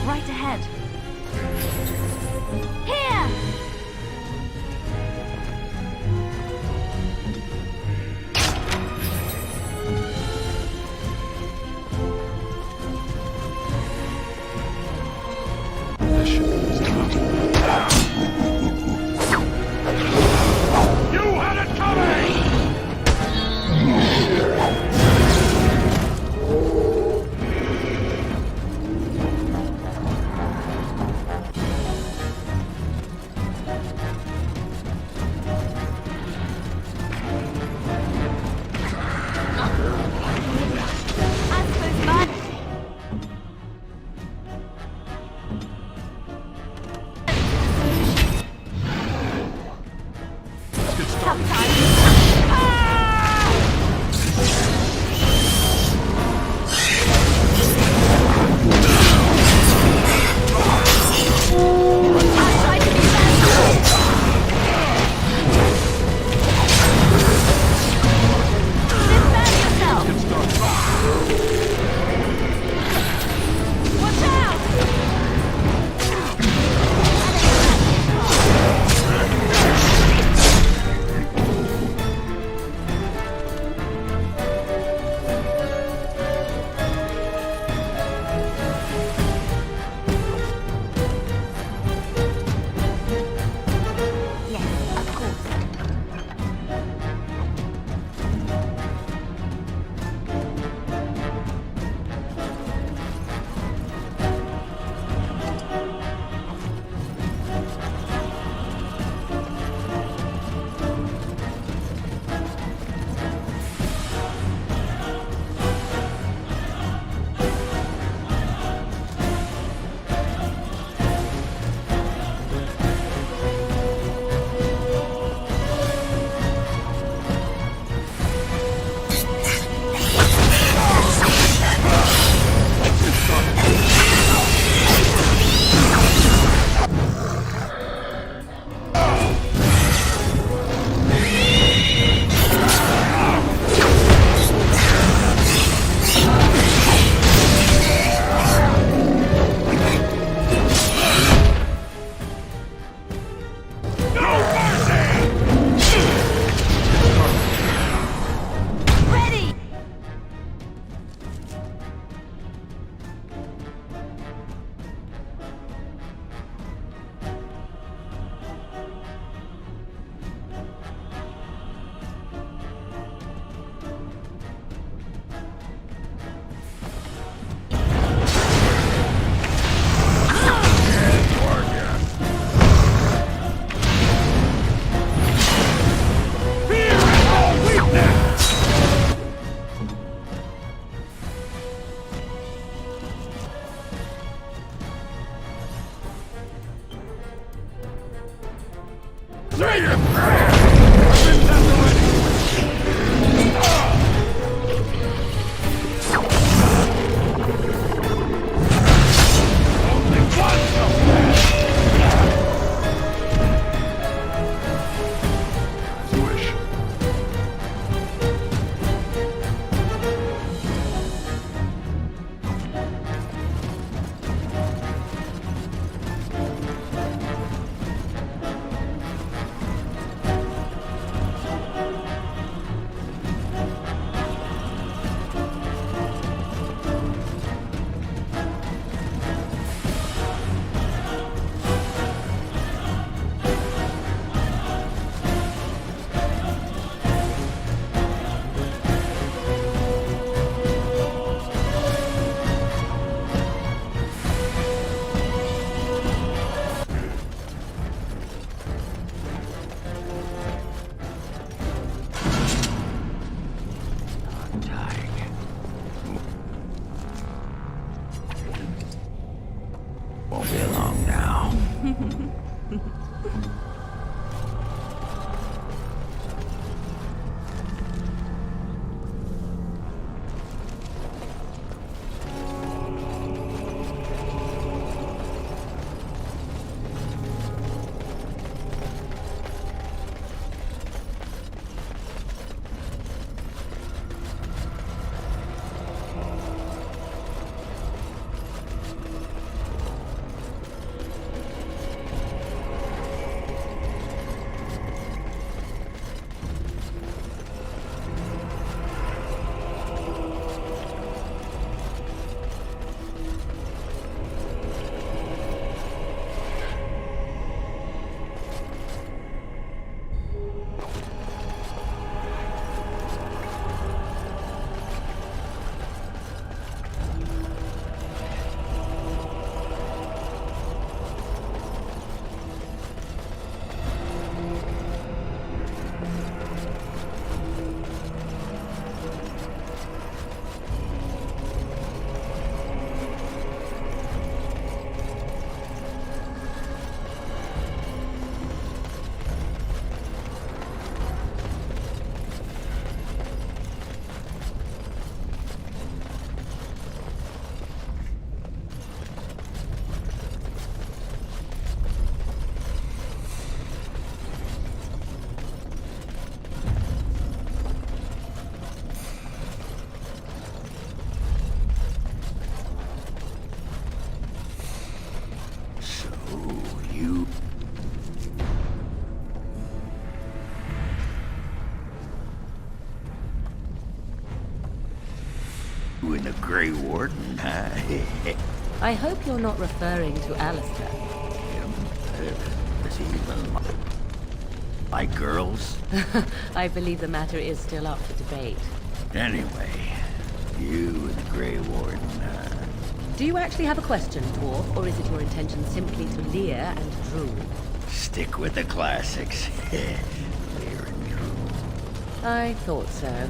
Right ahead. Here! This should be easy enough. You had it coming! You and the Grey Warden, huh? I hope you're not referring to Alistair. Does he even like girls? I believe the matter is still up for debate. Anyway, you and the Grey Warden, Do you actually have a question, Dwarf, or is it your intention simply to leer and drool? stick with the classics. I thought so.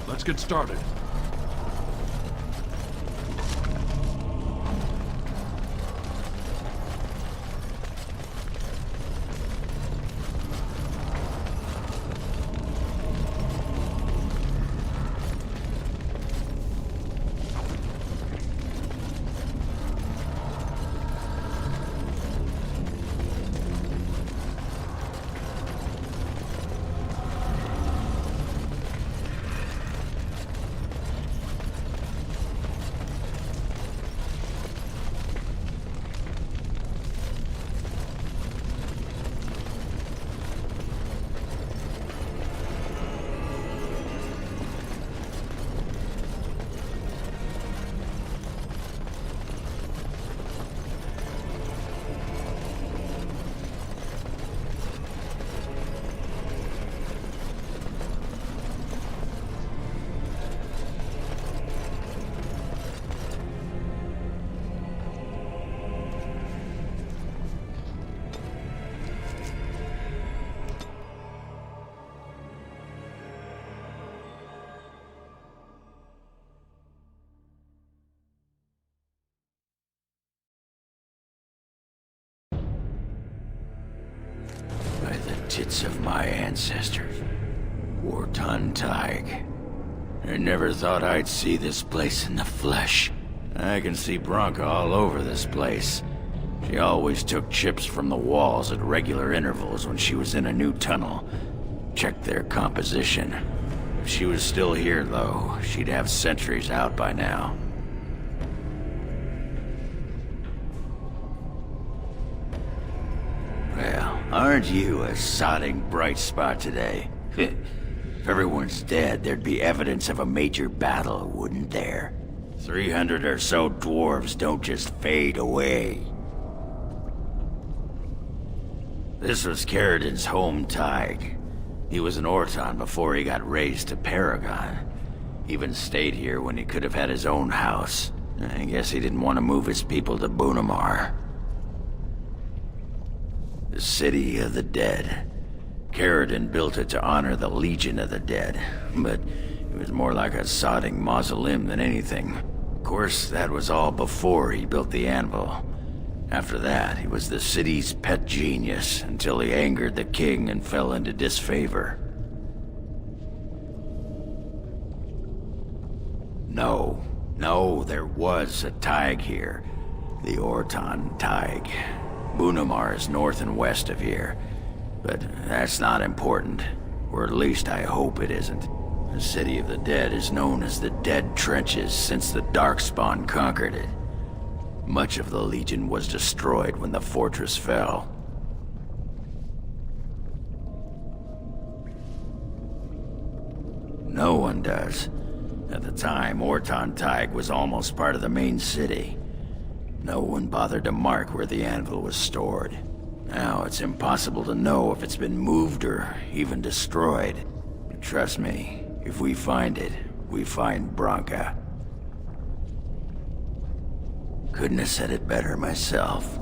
Let's get started. Tits of my ancestors. Warton Tig. I never thought I'd see this place in the flesh. I can see Bronca all over this place. She always took chips from the walls at regular intervals when she was in a new tunnel. Checked their composition. If she was still here, though, she'd have sentries out by now. Well, aren't you a sodding bright spot today? If everyone's dead, there'd be evidence of a major battle, wouldn't there? 300 or so dwarves don't just fade away. This was Caridin's home Tig. He was an Orton before he got raised to Paragon. Even stayed here when he could have had his own house. I guess he didn't want to move his people to Bunamar. The City of the Dead. Caridin built it to honor the Legion of the Dead, but it was more like a sodding mausoleum than anything. Of course, that was all before he built the anvil. After that, he was the city's pet genius until he angered the king and fell into disfavor. No, there was a Tig here. The Orton Tig. Bunamar is north and west of here. But that's not important. Or at least I hope it isn't. The City of the Dead is known as the Dead Trenches since the Darkspawn conquered it. Much of the Legion was destroyed when the fortress fell. No one does. At the time, Orton Tig was almost part of the main city. No one bothered to mark where the anvil was stored. Now it's impossible to know if it's been moved or even destroyed. Trust me, if we find it, we find Branka. Couldn't have said it better myself.